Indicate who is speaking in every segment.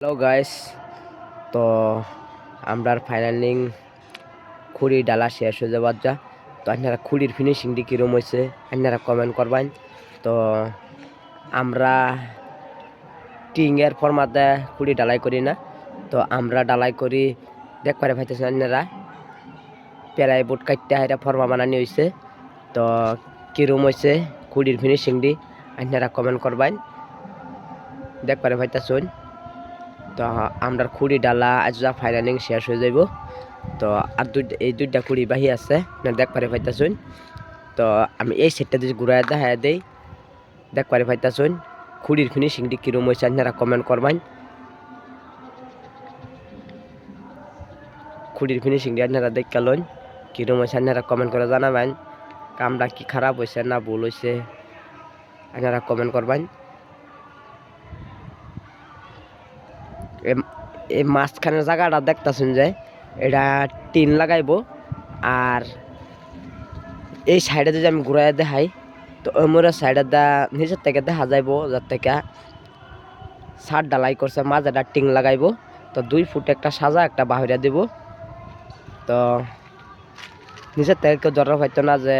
Speaker 1: Hello guys, তো আমরা ফাইনালিং খুঁড়ি ডালা শেষ হয়ে যাবার যা। তো আপনারা খুঁড়ির ফিনিশিংটি কীরকম হয়েছে আপনারা কমেন্ট করবেন। তো আমরা টিংয়ের ফর্মাতে খুঁড়ি ডালাই করি না, তো আমরা ডালাই করি দেখবারে পাইতেছেন আপনারা প্রায় বুট কাটতে হাইরা ফর্মা বানানি হয়েছে। তো কীরকম হয়েছে খুঁড়ির ফিনিশিংটি আপনারা কমেন্ট করবেন দেখবারে পাইতেছেন। তো আমরা খুঁড়ি ডালা আজ যা ফাইনালিং শেষ হয়ে যাব। তো আর এই দুইটা খুঁড়ি বাহি আছে না দেখবারে পাইতেছেন। তো আমি এই সেটটা যদি ঘুরাই দেখা দেই দেখবারে পাইতেছেন খুঁড়ির ফিনিশিংটি কীরকম হয়েছে আপনারা কমেন্ট করবেন। খুঁড়ির ফিনিশিংটি আপনারা দেখে লন কীরকম হয়েছে আপনারা কমেন্ট করে জানাবেন। কামটা কি খারাপ হয়েছে না ভুল হয়েছে আপনারা কমেন্ট করবেন। এই মাঝখানের জায়গাটা দেখতেছেন যে এটা টিন লাগাইব, আর এই সাইডে যদি আমি ঘুরাই দেখাই তো ওমরের সাইডে নিচের থেকে দেখা যাইব যার থেকে ছাদ ডালাই করছে মাঝেটা টিং লাগাইব। তো 2 ফুট একটা সাজা একটা বাহিরা দিব। তো নিচের থেকে কেউ ধরা পাইতো না যে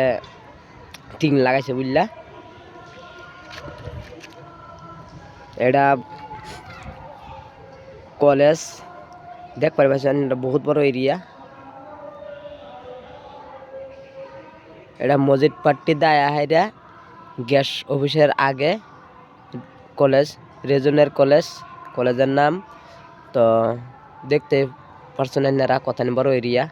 Speaker 1: টিং লাগাইছে বুঝলা। এটা কলেজ দেখ পারবেন, এটা বহুত বড় এরিয়া। এটা মসজিদ পাট্টি দায়া হাইরা গ্যাস অফিসের আগে কলেজ, রেজনের কলেজের নাম। তো দেখতে পারছেন আপনারা কত বড় এরিয়া।